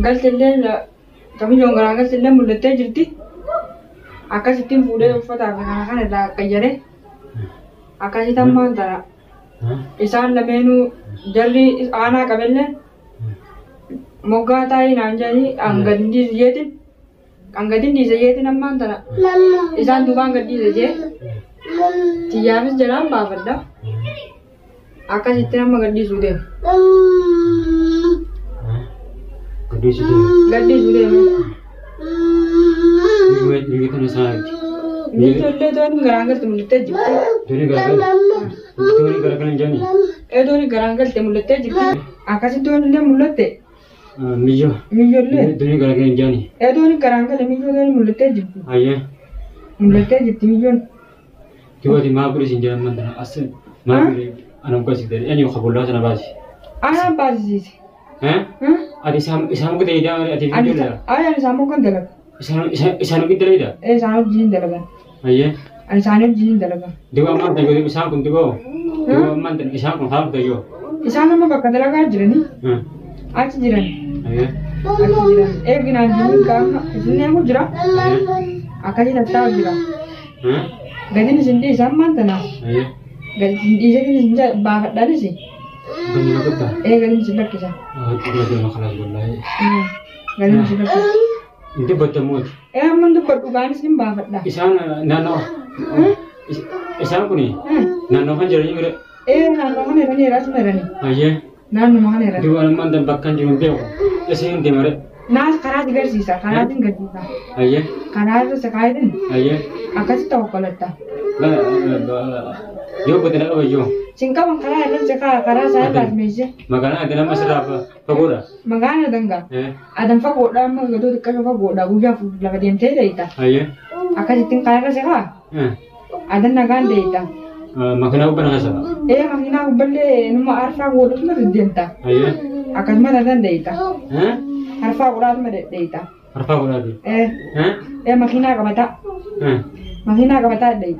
Galtelle kami jongra galtelle mulate jirti akasitin fude ufata kana da kayare akasitan mantara isan lamenu jarri ana kabelle mogata ina anjani angandi yetin mantara isan duban gadi je tiyamis jalan bafada akasitin magadi sude Gadis sudah. Ini kan sangat. Ini sudah tuan garangal temulet jip. Tuan garangal jani. Tuan garangal temulet jip. Akasi tuan le mulet. Mijo le. Tuan garangal jani. Tuan garangal mijo le mulet jip. Ayah. Mulet jip mijo. Tiba di mabur sinjalan mana asal mabur anak kasih dari. Ini khabulah sana basi. Anak basi. Ada isamu kita ida ada video lah. Ada isamu kan dalam. Isamu kita ida. Isamu jin dalam. Ayah. Isamu jin dalam. Dewa mantan juga isamu pun juga. Dewa mantan isamu pun harus juga. Isamu mah bakal dalam aja ni. Aja jiran. Ayah. Aja jiran. Gina jin kang. Sini aku jiran. Akali tak tahu jiran. Gadi ni sini isamu mantan lah. Ayah. Gadi ni sini bakat dari sih. Ganyan ako ta? Ganyan sila kisa. Ito na makalas wallahi. Ganyan sila kisa. Hindi ba tamot? Aman do pag-uganis din bakit da? Isang nano. Isang ko ni. Nano kan jari ngere. Nano kan ni ras merani. Aye. Nano kan ni ras. Di wala man dan bakkan jung deo. Kasi hindi mare. Nas karat gar sisa, karat din gadi ta. Aye. Karat sa kay din. Aye. Akas to kolata. Yo betul apa yo? Singkap mangkara ada cakap kara saya tak meja. Makanya ada nama serapa pagoda. Makanya ada enggak? Ada pagoda mah gitu dekat pagoda uja laga diam teh ita. Aye. Akan jiting kara cakap. Ada nagan deh ita. Makanya aku pernah salah. Makanya aku beli nama arfa pagoda tu mah diam ta. Aye. Akan mana nagan deh ita. Arfa pagoda tu mah deh ita. Arfa pagoda tu. Makanya apa tak? Makanya apa tak deh.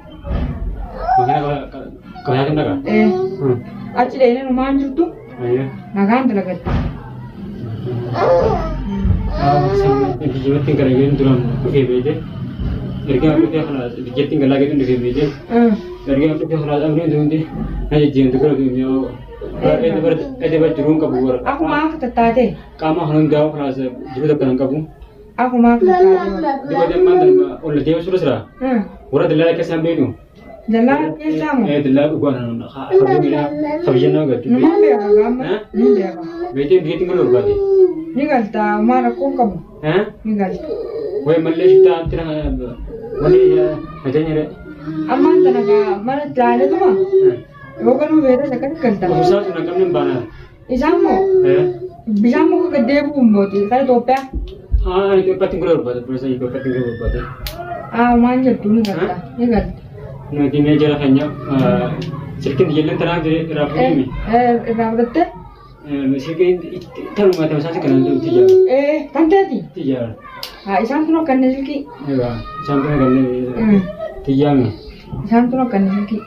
Makanya kaya kan daga? Aci deh ini rumah anjur tu. Ayah. Nagan terlalu. Sama video tinggal lagi tu dalam video. Jadi apa dia kalau video tinggal lagi tu di video. Jadi apa dia kalau ambil tu nanti, nanti jangan tu kalau dia ada berjurung kabur. Aku maaf tertade. Kamu harus jauh kalau jauh tak kabur. Aku maaf tertade. Di bagian mana oleh dia sudah serah. Orang terlalu kesambil tu. Jalan kesamu. Jalan gua nana. Kabijan naga. Nama berapa gambar? Berapa? Betul dia tinggal luar berarti. Tinggal ta mana kau kamu? Tinggal. Wei Malaysia kita tinggal. Malaysia macam ni re. Aman tenaga mana jalan tu mah? Bukan beda sekarang kerja. Usah tu nak kami mana? Isamu. Bisamu ke gede bumbu tu. Kalau topya. Itu pating keluar berarti. Perasa itu pating keluar berarti. Manja tu ni kata. Tinggal. Nanti meja hanya sedikit jalan terang dari rapi ini. Rapi sedikit terus macam sahaja kan tu tiga. Kan tadi? Tiga. Isam tu nak kan sedikit. Iya, isam tu nak kan tiga ni. Isaan tu kan ni.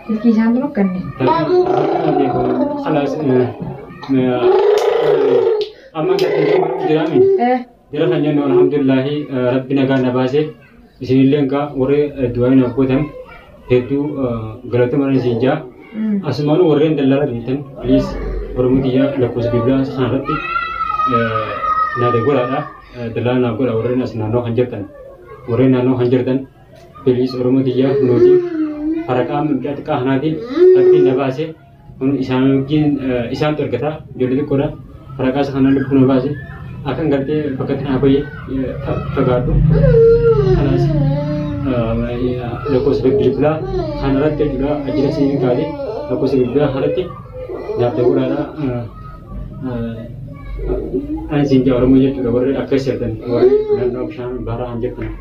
Ilki isaan tu kan ni. خلاص أما كتير مرة جرامي جرا خنجان الحمد لله ربنا كان نباسه إسماعيلين كا وري دوائن أبوهم هدو غلطة مرة سينجا أسمانو ورين دللا ريتن بليز ورموديا لكوس بيبلا خانرتي نادي غولا دللا نقول ورين أسنانو خنجرتن ورين نانو خنجرتن بليز ورموديا نودي حركام كات كهنادي ربنا نباسه un isaan tergata jodoh koda mereka sekarang lebih kuno basi akan ganti paket apa ya tergatu karena lokasi sebelumnya karena rata juga ajar sini kali lokasi sebelumnya harati dapat kurang anjing jauh orang muda juga boleh akses dan option barang anjing kan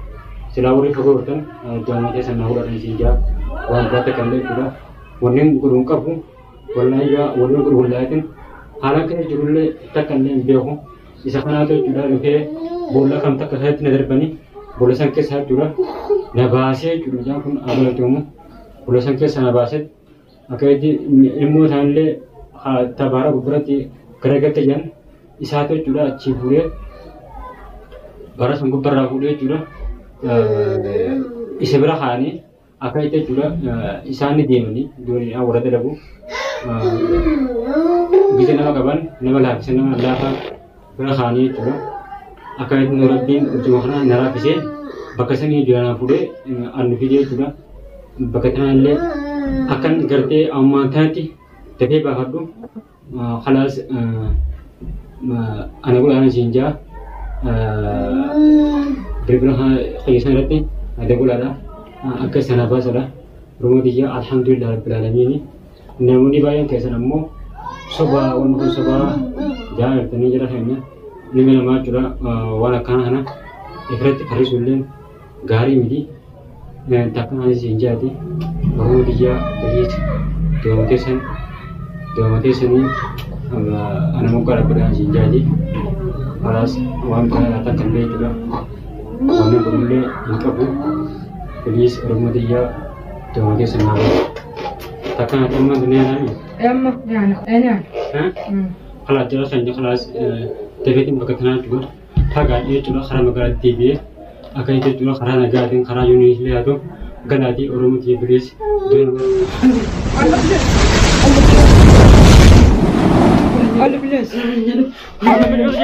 selawuri fagoran jangan aja sana orang anjing jauh orang kata kandai juga warning kurung kapu والله يا ولو كل ولكن حالك جرول تكلم بيهم إذا كان هذا جرا له بولا كم تكهت نظر بني بولا سانك سات جرا نباسة جرا جام كن أول تومو بولا سانك سان نباسة أكيد إمو ثانله تبارك ببرتي كرجة تجان إساتو جرا تشيبوري برا سانك برا بوري جرا إسبرا خاني أكيد جرا إساني ديمني دوني أورا تلابو bisa nama kapan nama lah bisa nama Allah berkhani itu akan nurabin ujung mana nara bisa bakasan ini jualan pude anu video juga bakatnya le akan gerti amat hati tapi bahadu khalas anak gula anak jinja berbelakang kaisan rati ada gula ada akan sana bahasa rumah dia alhamdulillah rabbil alamin namuni bayang kesan ammo soba unku soba jangan tani jara hanya ni nama cura wala kana hana ikrat harisulen gari midi dan takkan ada sinjati baru dia beli demotesan ni anak muka berada sinjati alas wan kana datang kembali juga wan boleh ingkapu beli rumah dia demotesan nama takkan ada mana dunia ni? Emma, ya, kalau jelas saja kalau TV itu berkenaan juga, thagak itu juga karena negara TV, akan itu juga karena negara yang karena Indonesia itu, ganti orang mesti beris. Allah bilas. Allah bilas.